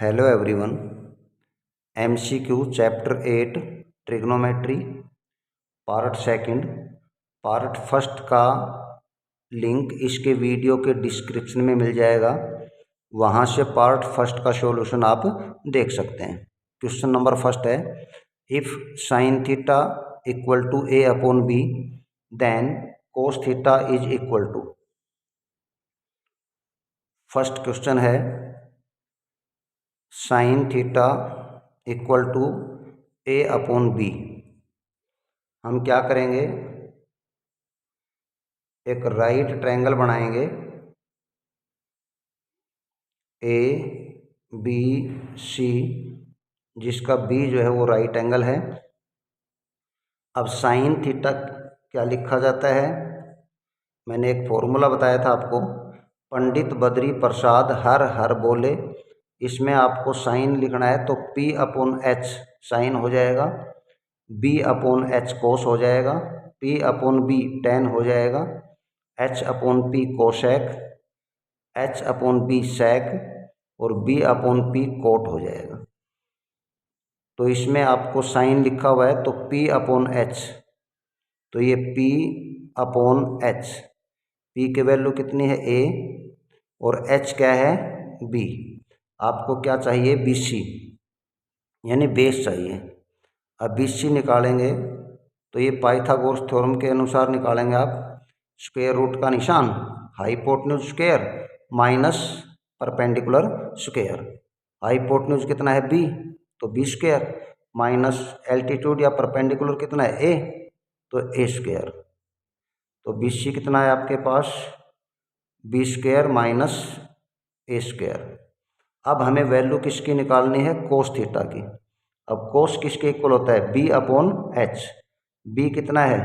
Hello everyone. MCQ chapter 8 trigonometry part second part first का link इसके video के description में मिल जाएगा। वहाँ से पार्ट फर्स्ट का सॉल्यूशन आप देख सकते हैं। क्वेश्चन नंबर फर्स्ट है, if sine theta equal to A upon B then cos theta is equal to. First question है, sine theta equal to A upon B. हम क्या करेंगे, एक राइट ट्रायंगल बनाएंगे ए बी सी, जिसका B जो है वो राइट एंगल है। अब साइन थीटा क्या लिखा जाता है, मैंने एक फॉर्मूला बताया था आपको, पंडित बद्री प्रसाद हर हर बोले। इसमें आपको साइन लिखना है तो P अपॉन एच साइन हो जाएगा, B अपॉन एच कोस हो जाएगा, P अपॉन बी टेन हो जाएगा, H upon P cosec, H upon B sec और B अपॉन पी कोट हो जाएगा। तो इसमें आपको साइन लिखा हुआ है तो P अपॉन एच, तो ये P अपॉन एच, P की वैल्यू कितनी है A और H क्या है B। आपको क्या चाहिए BC यानी बेस चाहिए। अब BC निकालेंगे तो ये पाइथागोरस थ्योरम के अनुसार निकालेंगे आप, स्क्वायर रूट का निशान, hypotenuse square minus perpendicular square. Hypotenuse कितना है B तो B स्क्वायर माइनस एल्टीट्यूड या परपेंडिकुलर कितना है A तो A स्क्वायर। तो BC कितना है आपके पास B square minus A square. अब हमें वैल्यू किसकी निकालनी है, कोस थीटा की। अब कोस किसके इक्वल होता है B अपॉन एच। B कितना है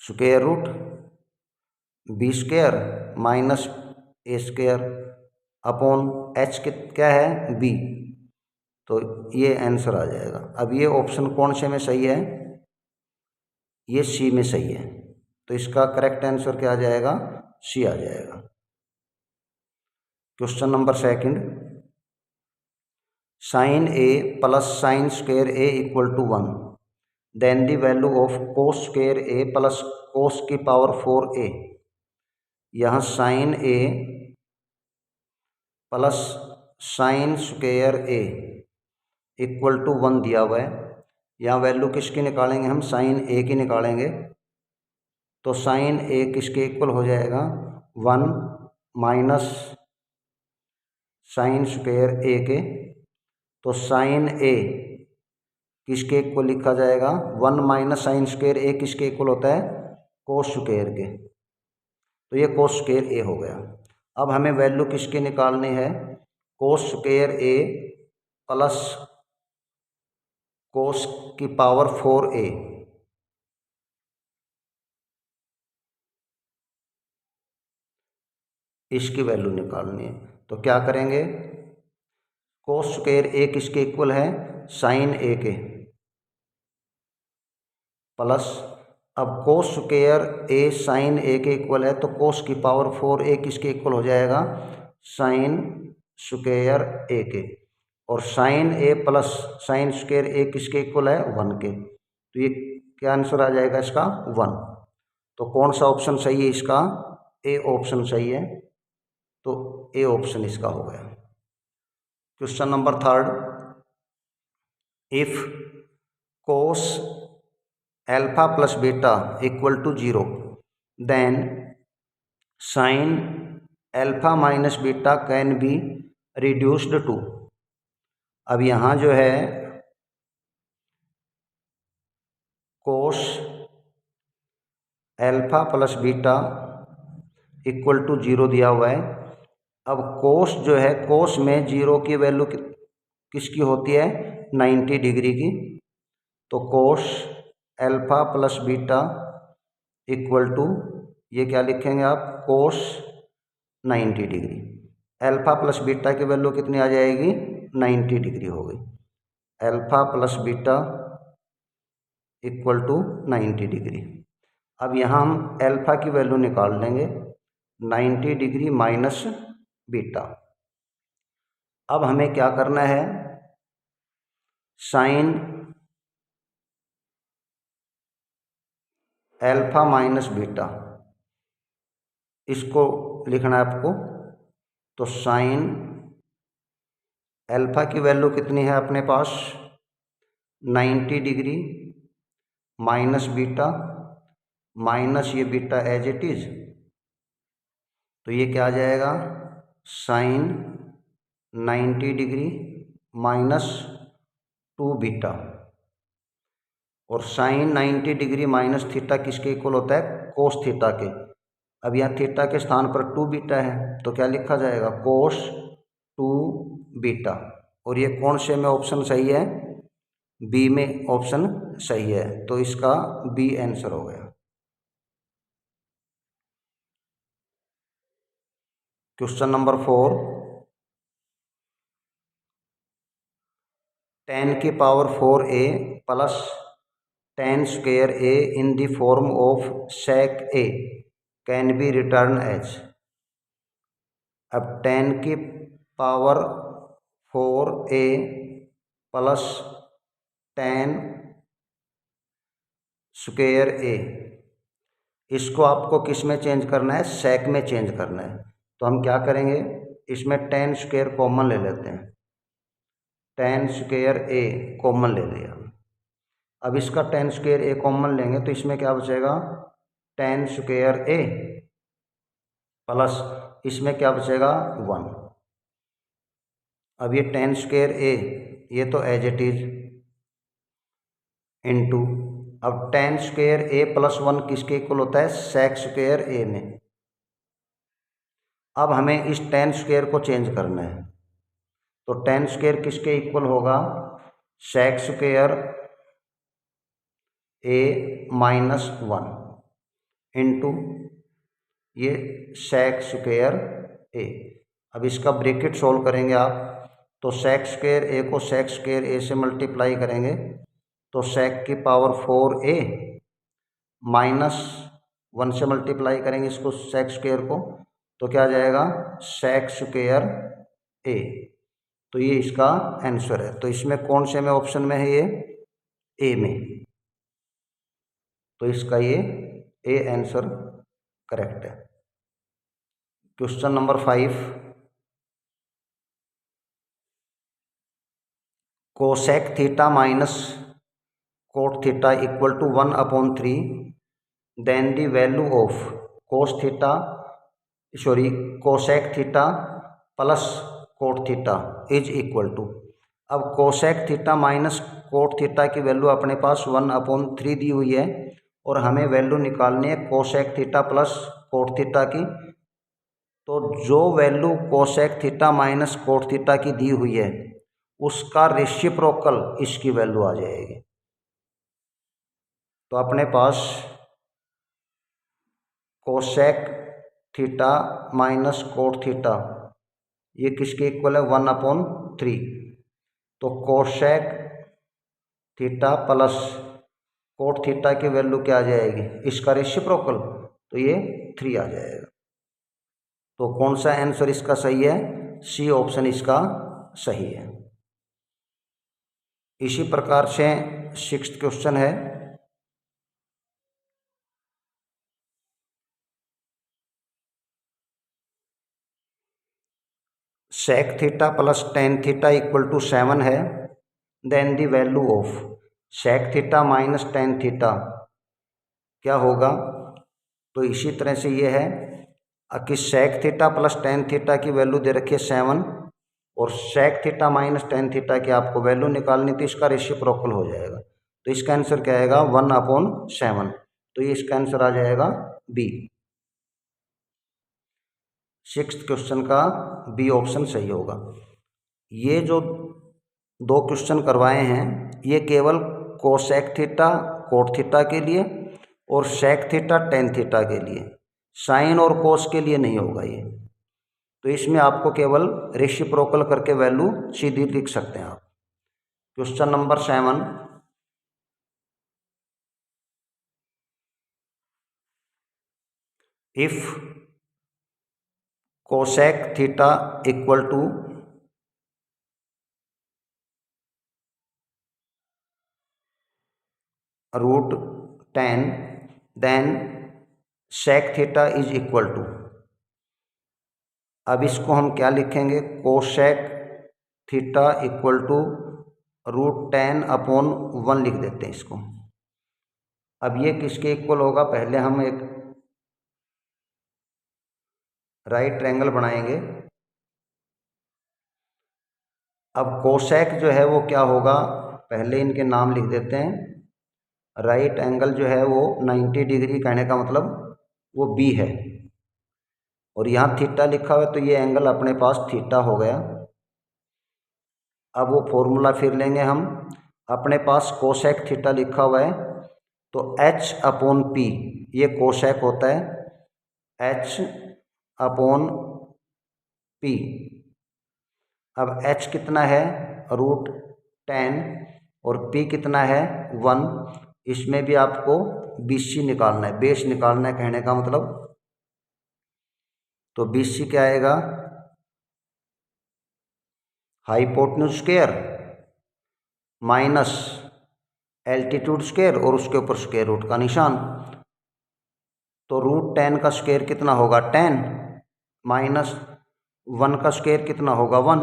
square root B square minus A square upon H क्या है B, तो ये आंसर आ जाएगा। अब ये ऑप्शन कौन से में सही है, ये सी में सही है, तो इसका करेक्ट आंसर क्या आ जाएगा, सी आ जाएगा। Question number second, sine A plus sine square A equal to 1 then the value of cos square A plus cos की पावर 4a। यहाँ sine A plus sine square A equal to 1 दिया हुआ है। यहाँ value किसकी निकालेंगे, हम sign ए की निकालेंगे। तो साइन ए किसके इक्वल हो जाएगा 1 माइनस साइन स्क्वायर ए के, तो साइन ए किसके इक्वल लिखा जाएगा 1 माइनस साइन स्क्वायर ए किसके इक्वल होता है कोस स्क्वायर के, तो ये कोस स्क्वायर ए हो गया। अब हमें वैल्यू किसकी निकालनी है, कोस स्क्वायर ए प्लस कोस की पावर 4a। इसकी वैल्यू निकालनी है, तो क्या करेंगे, कोस स्क्वायर ए किसके इक्वल है साइन ए के, प्लस अब कोस स्क्वायर ए साइन ए के इक्वल है तो कोस की पावर 4a किसके इक्वल हो जाएगा साइन स्क्वायर ए के, और sign A plus sine square ए किसके इक्वल है 1 के, तो ये क्या आंसर आ जाएगा इसका 1। तो कौन सा ऑप्शन सही है इसका, ए ऑप्शन सही है, तो ए ऑप्शन इसका हो गया। Question number third, if cos alpha plus beta equal to 0 then sine alpha minus beta can be reduced to. अब यहाँ जो है cos alpha plus beta equal to 0 दिया हुआ है। अब कोस जो है, कोस में 0 की वैल्यू किसकी होती है 90 डिग्री की, तो cos alpha plus beta equal to, ये क्या लिखेंगे आप cos 90 degree. Alpha plus beta की वैल्यू कितनी आ जाएगी 90 डिग्री हो गई, alpha plus beta equal to 90 degree. अब यहाँ हम एल्फा की वैल्यू निकाल लेंगे, 90 डिग्री माइनस बीटा। अब हमें क्या करना है, साइन अल्फा माइनस बीटा, इसको लिखना है आपको। तो साइन अल्फा की वैल्यू कितनी है अपने पास, 90 डिग्री माइनस बीटा, माइनस ये बीटा एज इट इज, तो ये क्या आ जाएगा, साइन 90 डिग्री माइनस 2 बीटा। और साइन 90 डिग्री माइनस थीटा किसके इक्वल होता है, कोस थीटा के। अब यहाँ थीटा के स्थान पर 2 बीटा है, तो क्या लिखा जाएगा, कोस 2 बीटा। और ये कौन से में ऑप्शन सही है, बी में ऑप्शन सही है, तो इसका बी आंसर हो गया। क्वेश्चन नंबर 4, tan की power 4a plus tan square a in the form of sec a can be written as. अब tan की power 4a plus tan square a, इसको आपको किस में चेंज करना है, sec में चेंज करना है। तो हम क्या करेंगे, इसमें tan स्क्वेयर कॉमन ले लेते हैं, tan स्क्वेयर a कॉमन ले लिया। अब इसका tan स्क्वेयर a कॉमन लेंगे तो इसमें क्या बचेगा, tan स्क्वेयर a प्लस इसमें क्या बचेगा 1। अब ये tan स्क्वेयर a ये तो एज इट इज इनटू, अब tan स्क्वेयर a प्लस 1 किसके इक्वल होता है, sec स्क्वेयर a में। अब हमें इस tan स्क्वेयर को चेंज करना है, तो tan स्क्वेयर किसके इक्वल होगा, sec square a minus 1 into ये sec स्क्वेयर a। अब इसका ब्रैकेट सोल्व करेंगे आप, तो sec स्क्वेयर a को sec स्क्वेयर a से मल्टीप्लाई करेंगे, तो sec की पावर 4a माइनस 1 से मल्टीप्लाई करेंगे इसको sec स्क्वेयर को, तो क्या आ जाएगा, sec स्क्वेयर a। तो ये इसका आंसर है। तो इसमें कौन से में ऑप्शन में है, ये ए में, तो इसका ये ए आंसर करेक्ट है। Question number 5, cosec theta minus cot theta equal to 1/3, then the value of cos theta cosec theta plus cot theta is equal to. अब cosec theta minus cot theta की value अपने पास 1/3 दी हुई है, और हमें value निकालनी है cosec theta plus cot theta की। तो जो value cosec theta minus cot theta की दी हुई है उसका रेसिप्रोकल इसकी वैल्यू आ जाएगी। तो अपने पास cosec theta minus cot theta ये किसके इक्वल है, 1/3। तो cosec theta plus cot theta की वैल्यू क्या आ जाएगी, इसका रेसिप्रोकल, तो ये 3 आ जाएगा। तो कौन सा आंसर इसका सही है, सी ऑप्शन इसका सही है। इसी प्रकार से 6th क्वेश्चन है, sec theta plus tan theta equal to 7 है, then the value of sec theta minus tan theta क्या होगा। तो इसी तरह से ये है कि sec theta plus tan theta की वैल्यू दे रखी है 7, और sec theta minus tan theta की आपको वैल्यू निकालनी थी, इसका रेसिप्रोकल हो जाएगा। तो इसका आंसर क्या आएगा, 1/7। तो ये इसका आंसर आ जाएगा बी। 6th क्वेश्चन का बी ऑप्शन सही होगा। ये जो 2 क्वेश्चन करवाए हैं ये केवल कोसेक थीटा कोट थीटा के लिए और सेक थीटा टेन थीटा के लिए, साइन और कोस के लिए नहीं होगा ये। तो इसमें आपको केवल रेसिप्रोकल करके वैल्यू सीधी लिख सकते हैं आप। Question number 7, if cosec theta equal to √10, then sec theta is equal to, अब इसको हम क्या लिखेंगे, कोसेक थीटा इक्वल टू √10/1 लिख देते हैं इसको। अब ये किसके इक्वल होगा, पहले हम एक राइट ट्रायंगल बनाएंगे। अब कोसेक जो है वो क्या होगा, पहले इनके नाम लिख देते हैं। राइट एंगल जो है वो 90 डिग्री, कहने का मतलब वो बी है, और यहाँ थीटा लिखा हुआ है तो ये एंगल अपने पास थीटा हो गया। अब वो फॉर्मूला फिर लेंगे हम, अपने पास कोसेक थीटा लिखा हुआ है तो H/P, ये कोसेक होता है, H/P। अब H कितना है, √10, और P कितना है, 1। इसमें भी आपको BC निकालना है, बेस निकालना है, कहने का मतलब। तो BC क्या आएगा, hypotenuse square minus altitude square और उसके ऊपर स्क्वायर रूट का निशान। तो √10 का स्क्वायर कितना होगा, 10, माइनस 1 का स्क्वायर कितना होगा, 1,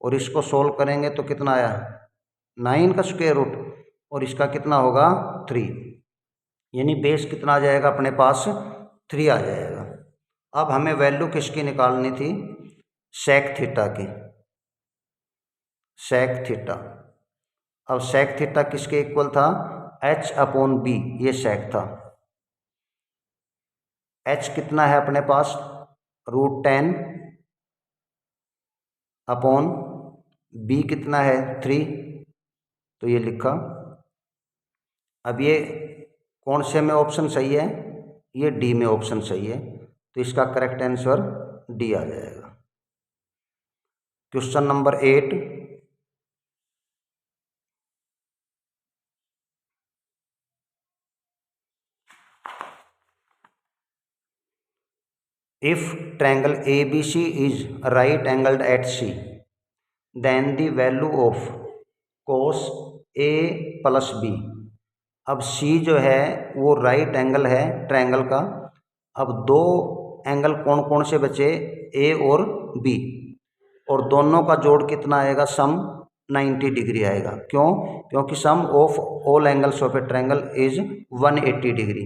और इसको सोल्व करेंगे तो कितना आया, 9 का स्क्वायर रूट, और इसका कितना होगा, 3। यानी बेस कितना आ जाएगा अपने पास, 3 आ जाएगा। अब हमें वैल्यू किसकी निकालनी थी, सेक थीटा की, सेक थीटा। अब सेक थीटा किसके इक्वल था, H/B, ये सेक था। H कितना है अपने पास, √10/B कितना है, 3, तो ये लिखा। अब ये कौन से में ऑप्शन सही है, ये डी में ऑप्शन सही है, तो इसका करेक्ट आंसर डी आ जाएगा। Question number 8, if triangle ABC is right angled at C, then the value of cos A plus B। अब C जो है वो राइट एंगल है ट्रायंगल का। अब दो एंगल कौन कौन से बचे, A और B, और दोनों का जोड़ कितना आएगा, सम 90 डिग्री आएगा। क्यों, क्योंकि sum of all angles of a triangle is 180 degree.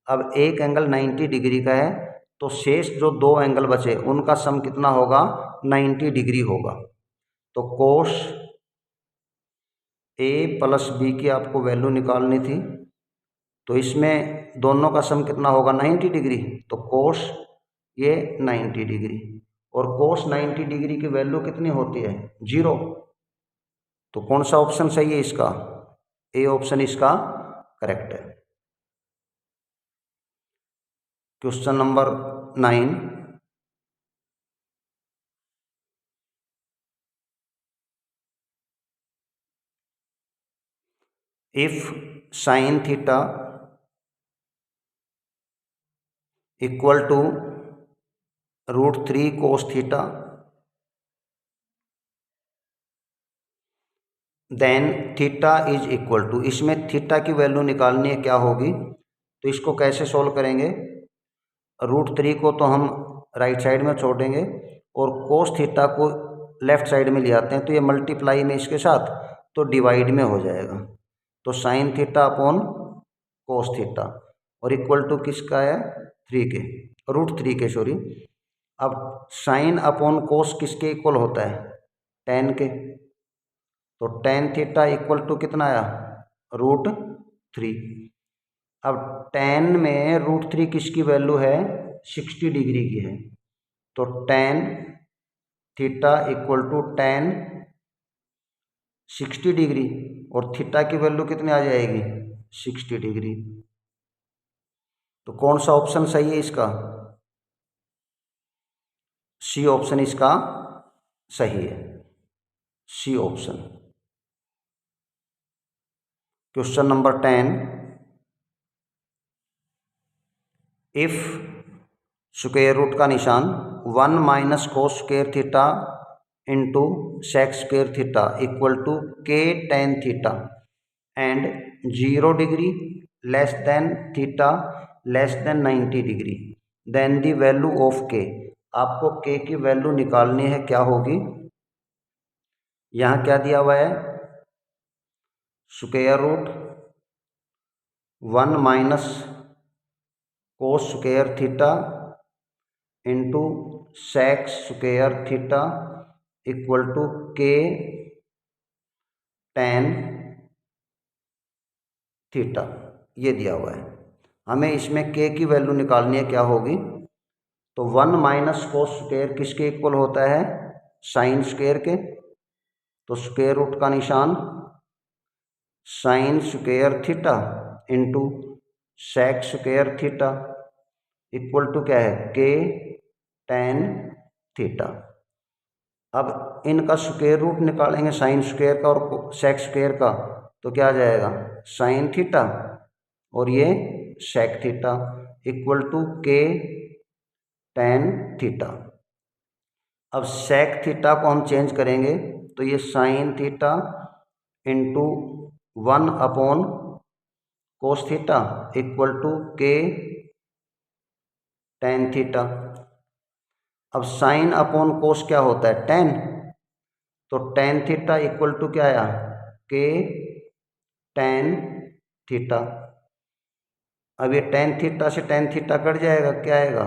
अब एक एंगल 90 डिग्री का है तो शेष जो दो एंगल बचे उनका सम कितना होगा, 90 डिग्री होगा। तो कोस A प्लस B की आपको वैल्यू निकालनी थी, तो इसमें दोनों का सम कितना होगा, 90 डिग्री। तो कोस ये 90 डिग्री, और कोस 90 डिग्री की वैल्यू कितनी होती है, 0। तो कौन सा ऑप्शन सही है इसका, ए ऑप्शन इसका करेक्ट है। Question number 9, if sine theta equal to √3 cos theta, then theta is equal to, इसमें थीटा की वैल्यू निकालनी है, क्या होगी। तो इसको कैसे सोल्व करेंगे, √3 को तो हम राइट साइड में छोड़ेंगे और कोस थीटा को लेफ्ट साइड में ले आते हैं, तो ये मल्टीप्लाई में इसके साथ तो डिवाइड में हो जाएगा। तो sine theta upon cos theta, और इक्वल टू किसका है, 3 के, √3 के, सॉरी। अब साइन अपॉन कोस किसके इक्वल होता है, 10 के। तो tan थीटा इक्वल टू कितना आया, √3। अब tan में √3 किसकी वैल्यू है, 60 डिग्री की है। तो tan theta equal to tan 60 degree, और थीटा की वैल्यू कितनी आ जाएगी, 60 डिग्री। तो कौन सा ऑप्शन सही है इसका, सी ऑप्शन इसका सही है, C option. Question number 10, if square root का निशान 1 minus cos square theta into sec square theta equal to k tan theta and 0 degree less than theta less than 90 degree, then the value of k. आपको के की value निकालनी है, क्या होगी? यहाँ क्या दिया हुआ है? Square root 1 minus cos square theta into sec square theta equal to k tan theta, ये दिया हुआ है। हमें इसमें के की वैल्यू निकालनी है, क्या होगी? तो 1 माइनस कोस स्क्वायर किसके इक्वल होता है? साइन स्क्वायर के। तो स्क्वायर रूट का निशान sine square theta into sec square theta equal to क्या है? K tan theta. अब इनका स्क्वायर रूट निकालेंगे, साइन स्क्वायर का और सेक स्क्वायर का, तो क्या आ जाएगा? साइन थीटा और ये sec theta equal to k tan theta. अब सेक थीटा को हम चेंज करेंगे तो ये sine theta into 1 upon cos theta equal to k tan theta. अब साइन अपॉन कोस क्या होता है? टेन। तो टेन थीटा इक्वल टू क्या आया? के टेन थीटा। अब ये टेन थीटा से टेन थीटा कट जाएगा, क्या आएगा?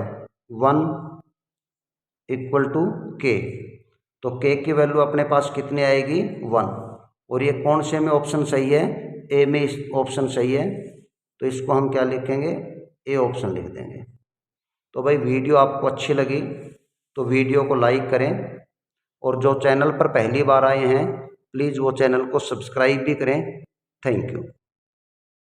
1 इक्वल टू के। तो के की वैल्यू अपने पास कितनी आएगी? 1। और ये कौन से में ऑप्शन सही है? ए में ऑप्शन सही है, तो इसको हम क्या लिखेंगे? ए ऑप्शन लिख देंगे। तो भाई वीडियो आपको अच्छी लगी तो वीडियो को लाइक करें, और जो चैनल पर पहली बार आए हैं प्लीज़ वो चैनल को सब्सक्राइब भी करें। Thank you.